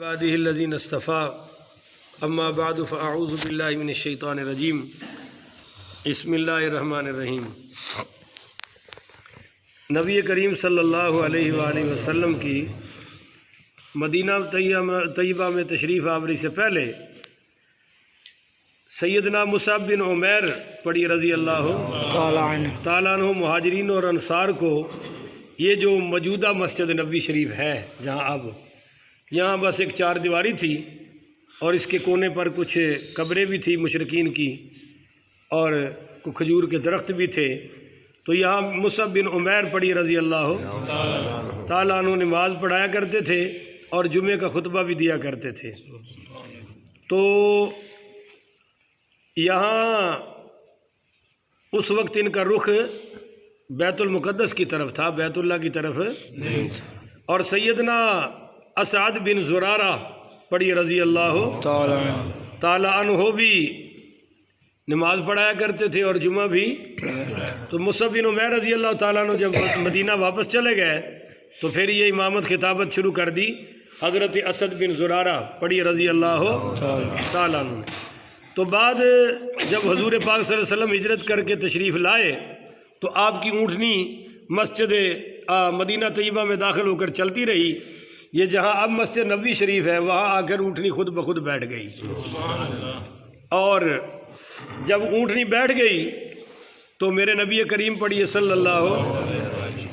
عباده الذين اصطفى اما بعد فاعوذ بالله من الشیطان الرجیم بسم اللہ الرحمن الرحیم۔ نبی کریم صلی اللہ علیہ وآلہ وسلم کی مدینہ طیبہ میں تشریف آوری سے پہلے سیدنا مصعب بن عمیر پڑھی رضی اللہ تعالیٰ عنہ مہاجرین اور انصار کو یہ جو موجودہ مسجد نبوی شریف ہے جہاں اب یہاں بس ایک چار دیواری تھی اور اس کے کونے پر کچھ قبریں بھی تھی مشرکین کی اور کچھ کھجور کے درخت بھی تھے، تو یہاں مصعب بن عمیر پڑھی رضی اللہ تعالیٰ عنہ نماز پڑھایا کرتے تھے اور جمعے کا خطبہ بھی دیا کرتے تھے۔ تو یہاں اس وقت ان کا رخ بیت المقدس کی طرف تھا، بیت اللہ کی طرف اور سیدنا اسعد بن زرارہ پڑھی رضی اللہ تعالی عنہ بھی نماز پڑھایا کرتے تھے اور جمعہ بھی۔ تو مصعب بن عمیر رضی اللہ تعالیٰ عنہ جب مدینہ واپس چلے گئے تو پھر یہ امامت خطابت شروع کر دی حضرت اسد بن زرارہ پڑھی رضی اللہ تعالیٰ عنہ نے۔ تو بعد جب حضور پاک صلی اللہ علیہ وسلم ہجرت کر کے تشریف لائے تو آپ کی اونٹنی مسجد مدینہ طیبہ میں داخل ہو کر چلتی رہی، یہ جہاں اب مسجد نبوی شریف ہے وہاں آ کر اونٹنی خود بخود بیٹھ گئی، اور جب اونٹنی بیٹھ گئی تو میرے نبی کریم پڑھیے صلی اللہ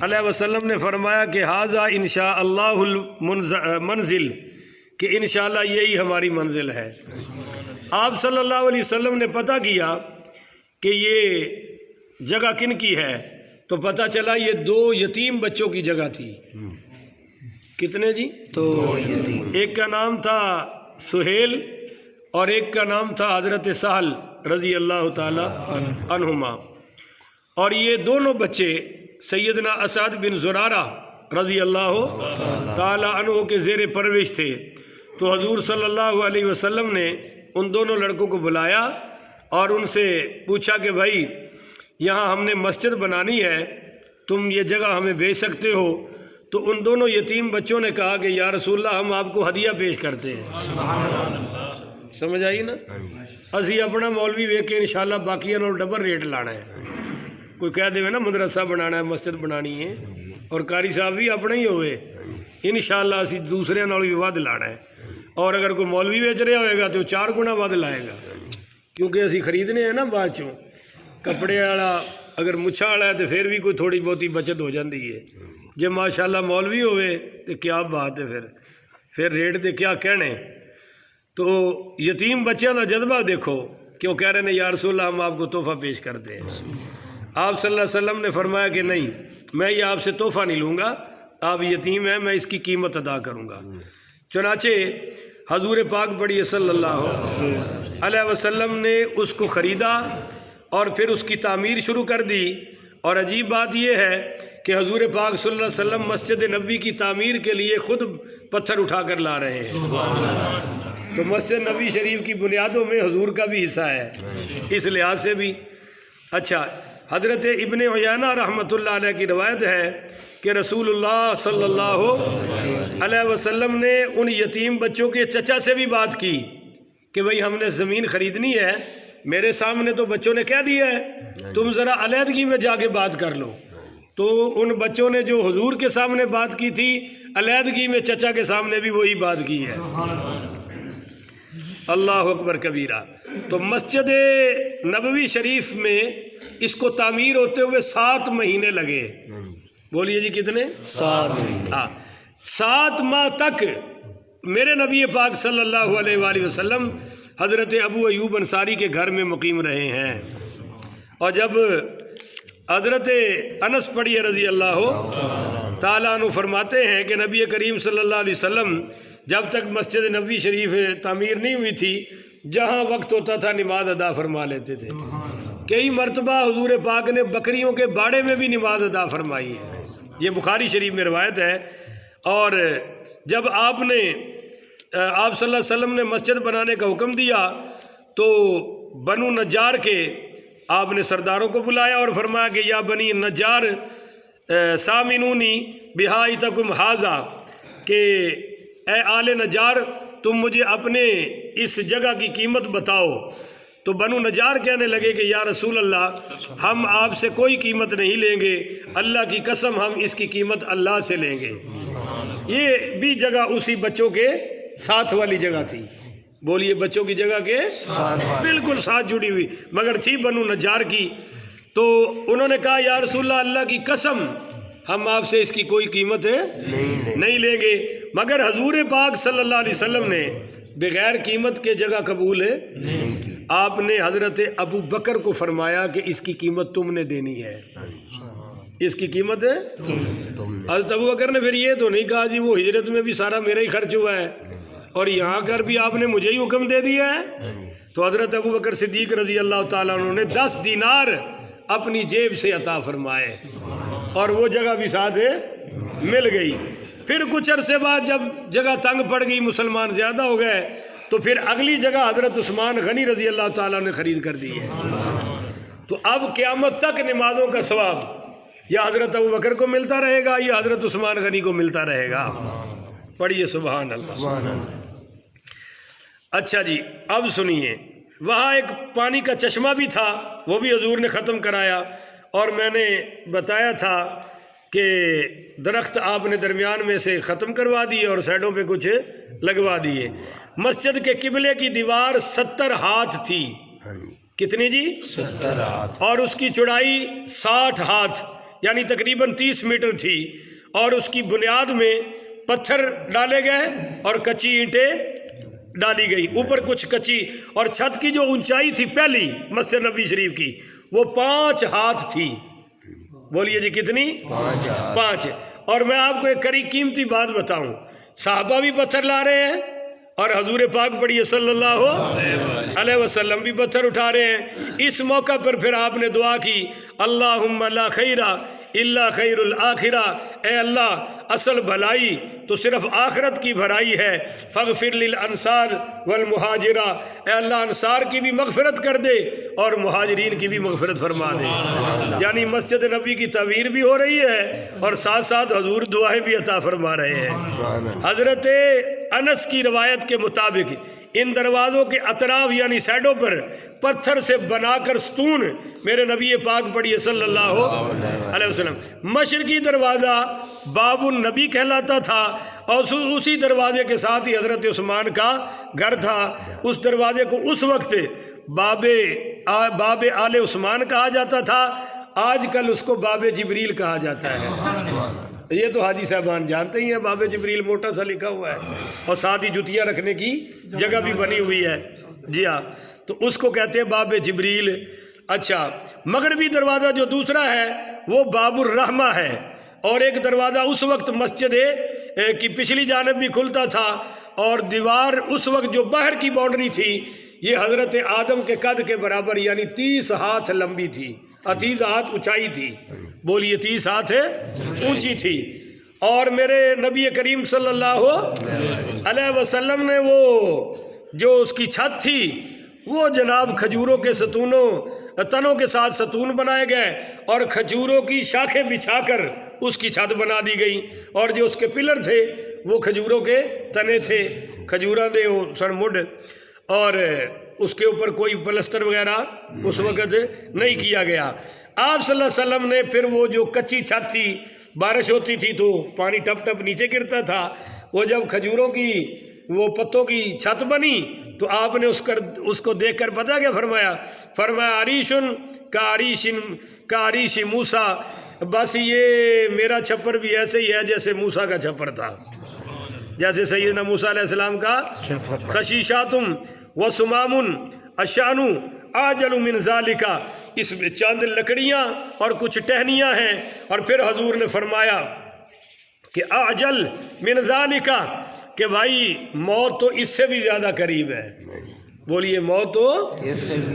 علیہ وسلم نے فرمایا کہ ھذا انشاء اللہ المنزل، کہ انشاءاللہ یہی ہماری منزل ہے۔ آپ صلی اللہ علیہ وسلم نے پتہ کیا کہ یہ جگہ کن کی ہے، تو پتہ چلا یہ دو یتیم بچوں کی جگہ تھی۔ کتنے جی؟ تو ایک کا نام تھا سہیل اور ایک کا نام تھا حضرت سہل رضی اللہ تعالی عنہما، اور یہ دونوں بچے سیدنا اسعد بن زرارہ رضی اللہ تعالی عنہ کے زیر پرورش تھے۔ تو حضور صلی اللہ علیہ وسلم نے ان دونوں لڑکوں کو بلایا اور ان سے پوچھا کہ بھائی یہاں ہم نے مسجد بنانی ہے، تم یہ جگہ ہمیں بھیج سکتے ہو؟ تو ان دونوں یتیم بچوں نے کہا کہ یا رسول اللہ ہم آپ کو ہدیہ پیش کرتے ہیں۔ سمجھ آئی نا؟ اسی اپنا مولوی ویک کے انشاءاللہ باقیاں نال ڈبل ریٹ لانا ہے۔ کوئی کہہ دے نا مدرسہ بنانا ہے، مسجد بنانی ہے، اور قاری صاحب بھی اپنا ہی ہوئے، انشاءاللہ اسی دوسرے نال بھی ود لانا ہے، اور اگر کوئی مولوی بیچ رہا ہوئے گا تو 4 گنا ود لائے گا، کیونکہ اسی خریدنے ہیں نا بعد چوں۔ کپڑے والا اگر مچھا والا ہے تو پھر بھی کوئی تھوڑی بہتی بچت ہو جاتی ہے، جب ماشاءاللہ مولوی ہوئے تو کیا بات ہے، پھر ریٹ دے کیا کہنے۔ تو یتیم بچوں کا جذبہ دیکھو کہ وہ کہہ رہے ہیں یا رسول اللہ ہم آپ کو تحفہ پیش کرتے ہیں۔ آپ صلی اللہ علیہ وسلم نے فرمایا کہ نہیں، میں یہ آپ سے تحفہ نہیں لوں گا، آپ یتیم ہیں، میں اس کی قیمت ادا کروں گا۔ چنانچہ حضور پاک پڑھیے صلی اللہ علیہ وسلم نے اس کو خریدا اور پھر اس کی تعمیر شروع کر دی، اور عجیب بات یہ ہے کہ حضور پاک صلی اللہ علیہ وسلم مسجد نبوی کی تعمیر کے لیے خود پتھر اٹھا کر لا رہے ہیں۔ تو مسجد نبوی شریف کی بنیادوں میں حضور کا بھی حصہ ہے، اس لحاظ سے بھی۔ اچھا، حضرت ابن عیینہ رحمۃ اللہ علیہ کی روایت ہے کہ رسول اللہ صلی اللہ علیہ وسلم نے ان یتیم بچوں کے چچا سے بھی بات کی کہ بھئی ہم نے زمین خریدنی ہے، میرے سامنے تو بچوں نے کہہ دیا ہے، تم ذرا علیحدگی میں جا کے بات کر لو۔ تو ان بچوں نے جو حضور کے سامنے بات کی تھی، علیحدگی میں چچا کے سامنے بھی وہی بات کی ہے۔ اللہ اکبر کبیرہ۔ تو مسجد نبوی شریف میں اس کو تعمیر ہوتے ہوئے 7 مہینے لگے۔ بولیے جی کتنے؟ 7۔ ہاں، 7 ماہ تک میرے نبی پاک صلی اللہ علیہ وآلہ وسلم حضرت ابو ایوب انصاری کے گھر میں مقیم رہے ہیں۔ اور جب حضرت انس پڑھیے رضی اللہ تعالیٰ عنہ فرماتے ہیں کہ نبی کریم صلی اللہ علیہ وسلم جب تک مسجد نبوی شریف تعمیر نہیں ہوئی تھی، جہاں وقت ہوتا تھا نماز ادا فرما لیتے تھے۔ کئی مرتبہ حضور پاک نے بکریوں کے باڑے میں بھی نماز ادا فرمائی ہے، یہ بخاری شریف میں روایت ہے۔ اور جب آپ صلی اللہ علیہ وسلم نے مسجد بنانے کا حکم دیا تو بنو نجار کے آپ نے سرداروں کو بلایا اور فرمایا کہ یا بنی نجار سامنونی بہائتکم ھذا، کہ اے آل نجار تم مجھے اپنے اس جگہ کی قیمت بتاؤ۔ تو بنو نجار کہنے لگے کہ یا رسول اللہ ہم آپ سے کوئی قیمت نہیں لیں گے، اللہ کی قسم ہم اس کی قیمت اللہ سے لیں گے۔ یہ بھی جگہ اسی بچوں کے ساتھ والی جگہ تھی، بولیے بچوں کی جگہ کے بالکل ساتھ جڑی ہوئی، مگر تھی بنو نجار کی۔ تو انہوں نے کہا یا رسول اللہ اللہ کی قسم ہم آپ سے اس کی کوئی قیمت نہیں لیں گے، مگر حضور پاک صلی اللہ علیہ وسلم نے بغیر قیمت کے جگہ قبول آپ نے حضرت ابو بکر کو فرمایا کہ اس کی قیمت تم نے دینی ہے، اس کی قیمت حضرت ابو بکر نے پھر یہ تو نہیں کہا جی وہ ہجرت میں بھی سارا میرا ہی خرچ ہوا ہے اور یہاں کر بھی آپ نے مجھے ہی حکم دے دیا ہے۔ تو حضرت ابو بکر صدیق رضی اللہ تعالیٰ عنہ نے 10 دینار اپنی جیب سے عطا فرمائے اور وہ جگہ بھی ساتھ مل گئی۔ پھر کچھ عرصے بعد جب جگہ تنگ پڑ گئی، مسلمان زیادہ ہو گئے، تو پھر اگلی جگہ حضرت عثمان غنی رضی اللہ تعالیٰ نے خرید کر دی ہے۔ تو اب قیامت تک نمازوں کا ثواب یا حضرت ابو بکر کو ملتا رہے گا یا حضرت عثمان غنی کو ملتا رہے گا۔ پڑھیے سبحان اللہ۔ اچھا جی اب سنیے، وہاں ایک پانی کا چشمہ بھی تھا، وہ بھی حضور نے ختم کرایا، اور میں نے بتایا تھا کہ درخت آپ نے درمیان میں سے ختم کروا دیے اور سائڈوں پہ کچھ لگوا دیے۔ مسجد کے قبلے کی دیوار 70 ہاتھ تھی، کتنی جی؟ 70 ہاتھ، اور اس کی چوڑائی 60 ہاتھ یعنی تقریباً 30 میٹر تھی، اور اس کی بنیاد میں پتھر ڈالے گئے اور کچی اینٹیں ڈالی گئی، اوپر کچھ کچی، اور چھت کی جو اونچائی تھی پہلی مسجد نبی شریف کی وہ 5 ہاتھ تھی۔ بولیے جی کتنی؟ 5۔ اور میں آپ کو ایک قیمتی بات بتاؤں، صحابہ بھی پتھر لا رہے ہیں اور حضور پاک پڑھیے صلی اللہ علیہ وسلم بھی پتھر اٹھا رہے ہیں۔ اس موقع پر پھر آپ نے دعا کی، اللہم لا خیر الا خیر الآخرہ، اے اللہ اصل بھلائی تو صرف آخرت کی بھلائی ہے، فاغفر للانصار والمہاجرہ، اے اللہ انصار کی بھی مغفرت کر دے اور مہاجرین کی بھی مغفرت فرما دے۔ یعنی مسجد نبی کی تعمیر بھی ہو رہی ہے اور ساتھ ساتھ حضور دعائیں بھی عطا فرما رہے ہیں۔ حضرت انس کی روایت کے مطابق ان دروازوں کے اطراف یعنی سائڈوں پر پتھر سے بنا کر ستون میرے نبی پاک پڑھیے صلی اللہ علیہ وسلم۔ مشرقی دروازہ باب النبی کہلاتا تھا اور اسی دروازے کے ساتھ ہی حضرت عثمان کا گھر تھا۔ اس دروازے کو اس وقت باب آل عثمان کہا جاتا تھا، آج کل اس کو باب جبریل کہا جاتا ہے۔ یہ تو حاجی صاحبان جانتے ہی ہیں، باب جبریل موٹا سا لکھا ہوا ہے اور ساتھ ہی جوتیاں رکھنے کی جگہ بھی بنی ہوئی ہے، جی ہاں، تو اس کو کہتے ہیں باب جبریل۔ اچھا، مغربی دروازہ جو دوسرا ہے وہ باب الرحمہ ہے، اور ایک دروازہ اس وقت مسجد کی پچھلی جانب بھی کھلتا تھا، اور دیوار اس وقت جو باہر کی باؤنڈری تھی یہ حضرت آدم کے قد کے برابر یعنی 30 ہاتھ لمبی تھی، 30 ہاتھ اونچائی تھی، بولیے 30 ہاتھ اونچی تھی۔ اور میرے نبی کریم صلی اللہ علیہ وسلم نے وہ جو اس کی چھت تھی وہ جناب کھجوروں کے تنوں کے ساتھ ستون بنائے گئے اور کھجوروں کی شاخیں بچھا کر اس کی چھت بنا دی گئی، اور جو اس کے پلر تھے وہ کھجوروں کے تنے تھے، کھجوراں دے وہ سن مڈ، اور اس کے اوپر کوئی پلستر وغیرہ اس وقت نہیں کیا گیا۔ آپ صلی اللہ علیہ وسلم نے پھر وہ جو کچی چھت تھی، بارش ہوتی تھی تو پانی ٹپ ٹپ نیچے گرتا تھا، وہ جب کھجوروں کی وہ پتوں کی چھت بنی تو آپ نے اس کو دیکھ کر پتہ کیا فرمایا عریشن کا عریش موسیٰ، بس یہ میرا چھپر بھی ایسے ہی ہے جیسے موسیٰ کا چھپر تھا، جیسے سیدنا موسیٰ علیہ السلام کا خشیشاتم وسمام اشان آجل من ذالک، اس میں چند لکڑیاں اور کچھ ٹہنیاں ہیں، اور پھر حضور نے فرمایا کہ آجل من ذالک، کہ بھائی موت تو اس سے بھی زیادہ قریب ہے۔ بولیے موت تو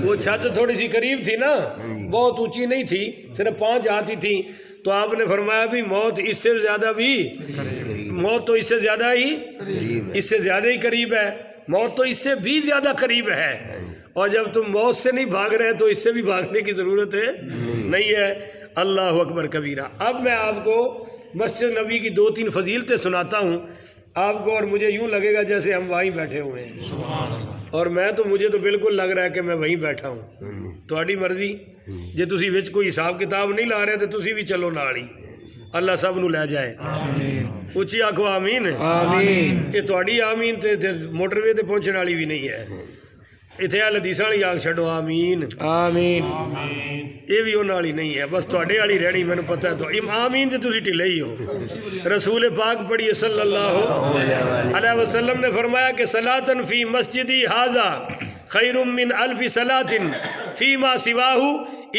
وہ چھت تھوڑی سی قریب تھی نا، بہت اونچی نہیں تھی، صرف 5 ہاتھ ہی تھی، تو آپ نے فرمایا بھی موت اس سے زیادہ بھی، موت تو اس سے زیادہ ہی قریب ہے، موت تو اس سے بھی زیادہ قریب ہے، اور جب تم موت سے نہیں بھاگ رہے تو اس سے بھی بھاگنے کی ضرورت نہیں ہے۔ اللہ اکبر کبیرہ۔ اب میں آپ کو مسجد نبی کی 2-3 فضیلتیں سناتا ہوں آپ کو اور مجھے یوں لگے گا جیسے ہم وہیں بیٹھے ہوئے ہیں، اور مجھے تو بالکل لگ رہا ہے کہ میں وہیں بیٹھا ہوں. تہاڈی مرضی جے تسی وچ کوئی حساب کتاب نہیں لا رہے تو تسی بھی چلو نال ہی. اللہ سب نو لے جائے. اچھی آکھو آمین. آمین. یہ تہاڈی آمین تے موٹر وے تے پہنچنے والی بھی نہیں ہے. اتنے حدیثاں والی آگ چھڈو آمین. آمین. یہ بھی انہاں والی نہیں ہے، بس تہاڈے والی رہنی مینوں پتہ ہے. تو آمین تے تسی ٹھلے ہی ہو. رسول پاک پڑھیے صلی اللہ علیہ وسلم نے فرمایا کہ صلاۃ فی مسجدی ھذا خیر من الف صلاۃ فیما سواہ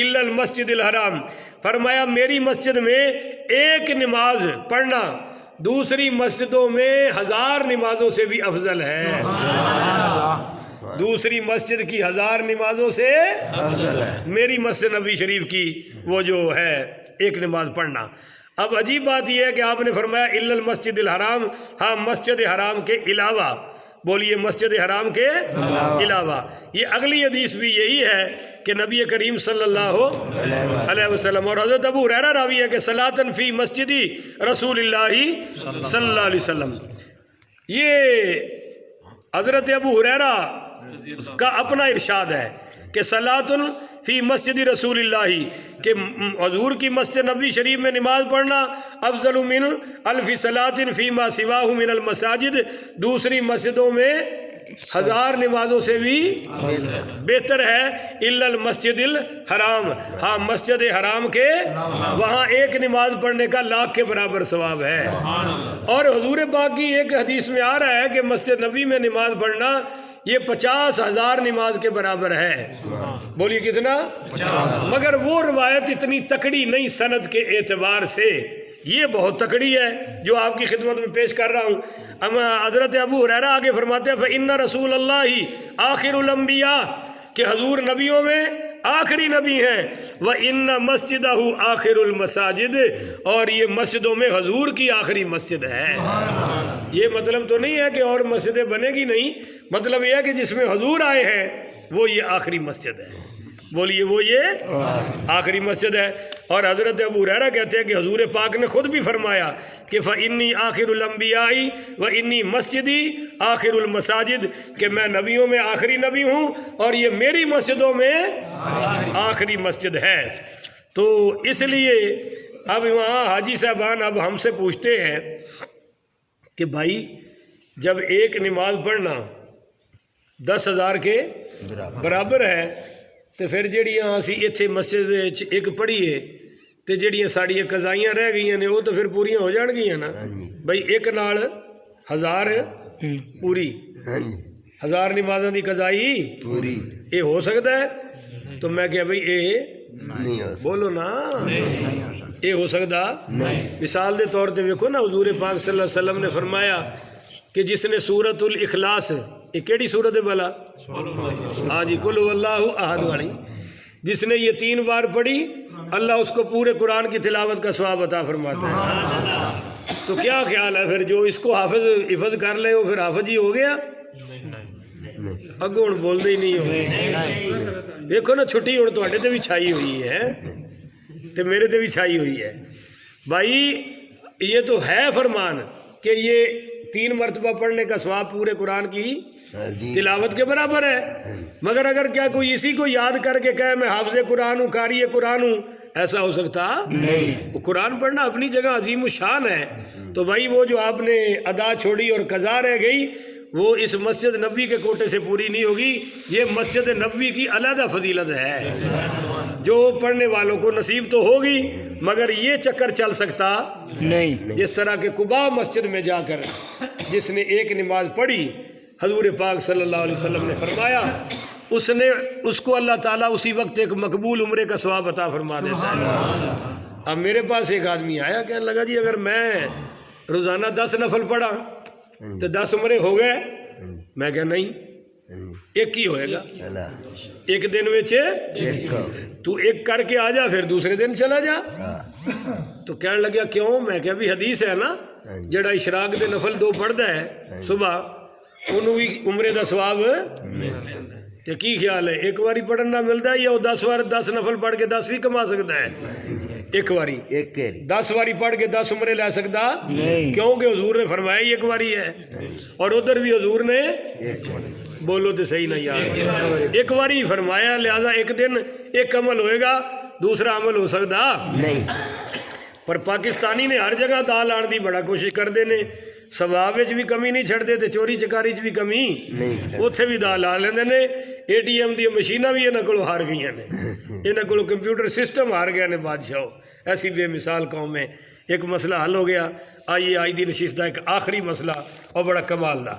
الا المسجد الحرام. فرمایا میری مسجد میں ایک نماز پڑھنا دوسری مسجدوں میں 1000 نمازوں سے بھی افضل ہے. دوسری مسجد کی 1000 نمازوں سے میری مسجد نبی شریف کی وہ جو ہے ایک نماز پڑھنا. اب عجیب بات یہ ہے کہ آپ نے فرمایا الا المسجد الحرام، ہاں مسجد حرام کے علاوہ. بولیے مسجد حرام کے علاوہ. یہ اگلی حدیث بھی یہی ہے کہ نبی کریم صلی اللہ علیہ وسلم اور حضرت ابو ہریرہ راوی ہے کہ صلاۃ فی مسجدی رسول اللہ صلی اللہ علیہ وسلم. یہ حضرت ابو ہریرہ کا اپنا ارشاد ہے کہ صلاۃ فی مسجد رسول اللہ، کہ حضور کی مسجد نبوی شریف میں نماز پڑھنا افضل من الف صلاۃ فیما سواہ من المساجد، دوسری مسجدوں میں 1000 نمازوں سے بھی بہتر ہے. الا المسجد الحرام، ہاں مسجد حرام کے وہاں ایک نماز پڑھنے کا 1,00,000 کے برابر ثواب ہے. اور حضور پاک کی ایک حدیث میں آ رہا ہے کہ مسجد نبی میں نماز پڑھنا یہ 50,000 نماز کے برابر ہے. بولیے کتنا؟ 50. مگر وہ روایت اتنی تکڑی نہیں سند کے اعتبار سے. یہ بہت تکڑی ہے جو آپ کی خدمت میں پیش کر رہا ہوں. حضرت ابو ہریرہ آگے فرماتے ہیں فَإِنَّ رسول اللہ آخر الانبیاء، کہ حضور نبیوں میں آخری نبی ہیں. وَإِنَّ مَسْجِدَهُ آخر المساجد، اور یہ مسجدوں میں حضور کی آخری مسجد ہے. یہ مطلب تو نہیں ہے کہ اور مسجدیں بنے گی نہیں، مطلب یہ ہے کہ جس میں حضور آئے ہیں وہ یہ آخری مسجد ہے. بولیے وہ یہ آخری مسجد ہے. اور حضرت ابو ہریرہ کہتے ہیں کہ حضور پاک نے خود بھی فرمایا کہ فَإِنِّي آخر الانبیاء وَإِنِّي مسجدی آخر المساجد، کہ میں نبیوں میں آخری نبی ہوں اور یہ میری مسجدوں میں آخری مسجد ہے. تو اس لیے اب وہاں حاجی صاحبان اب ہم سے پوچھتے ہیں کہ بھائی جب ایک نماز پڑھنا 10,000 کے برابر ہے تو پھر جڑیاں اسی اتنے مسجد ایک پڑھیے تو جڑیاں ساڑیاں قضائیاں رہ گئی نے وہ تو پھر پوریاں ہو جان گیا نا. بھائی ایک نال 1000 پوری، 1000 نمازوں کی قضائی پوری، یہ ہو سکتا ہے؟ تو میں کہا بھائی یہ بولو نا، یہ ہو سکتا؟ مثال دے طور پہ ویکھو نا، حضور پاک صلی اللہ علیہ وسلم نے فرمایا کہ جس نے سورۃ الاخلاص، یہ کیڑی سورت ہے بھلا؟ ہاں جی، قل هو اللہ احد والی، جس نے یہ 3 بار پڑھی اللہ اس کو پورے قرآن کی تلاوت کا ثواب عطا فرماتا ہے. تو کیا خیال ہے پھر جو اس کو حفظ کر لے وہ پھر حافظ ہی ہو گیا؟ اگوں بولتے ہی نہیں ہو. دیکھو نا چھٹی ہوں تواڈے تے بھی چھائی ہوئی ہے تے میرے تے بھی چھائی ہوئی ہے. بھائی یہ تو ہے فرمان کہ یہ 3 مرتبہ پڑھنے کا ثواب پورے قرآن کی تلاوت کے برابر ہے. مگر اگر کیا کوئی اسی کو یاد کر کے کہے میں حافظ قرآن ہوں، قاری قرآن ہوں، ایسا ہو سکتا نہیں. قرآن پڑھنا اپنی جگہ عظیم الشان ہے. تو بھائی وہ جو آپ نے ادا چھوڑی اور قضا رہ گئی وہ اس مسجد نبوی کے کوٹے سے پوری نہیں ہوگی. یہ مسجد نبوی کی علیحدہ فضیلت ہے جو پڑھنے والوں کو نصیب تو ہوگی، مگر یہ چکر چل سکتا نہیں. جس طرح کہ قباء مسجد میں جا کر جس نے ایک نماز پڑھی، حضور پاک صلی اللہ علیہ وسلم نے فرمایا اس کو اللہ تعالیٰ اسی وقت ایک مقبول عمرے کا ثواب عطا فرما دیتا ہے. اب میرے پاس ایک آدمی آیا، کہنے لگا جی اگر میں روزانہ 10 نفل پڑھا تو 10 عمرے ہو گئے. میں کہا نہیں، ایک ہی ہوئے گا. ایک دن وچ تو ایک کر کے آ جا، پھر دوسرے دن چلا جا. تو کہنے لگا کیوں؟ میں کہا بھی حدیث ہے نا، جڑا اشراق دے نفل 2 پڑھدا ہے صبح انہوں بھی عمرے دا ثواب تے کی خیال ہے؟ ایک باری پڑھنا ملتا ہے یا وہ 10 بار 10 نفل پڑھ کے 10 بھی کما سکتا ہے؟ ایک واری ایک کیری 10 واری پڑھ کے 10 عمرے لے سکتا نہیں کیونکہ حضور نے فرمایا ہی ایک واری ہے اور ادھر بھی حضور نے ایک کیری بولو تو صحیح نہیں یار ایک واری فرمایا لہذا ایک دن ایک عمل ہوئے گا دوسرا عمل ہو سکتا نہیں پر پاکستانی نے ہر جگہ دال آن دی بڑا کوشش کرتے ہیں ثواب وچ بھی کمی نہیں چھڑتے تے چوری چکاری چ بھی کمی نہیں اتنے بھی دال آ لیندے نے اے ٹی ایم دی مشیناں بھی یہاں کو ہار گئی نے یہاں کو کمپیوٹر سسٹم ہار گیا نے بادشاہ ایسی بے مثال قوم ہے ایک مسئلہ حل ہو گیا آئیے آج دی نشست کا ایک آخری مسئلہ اور بڑا کمال دا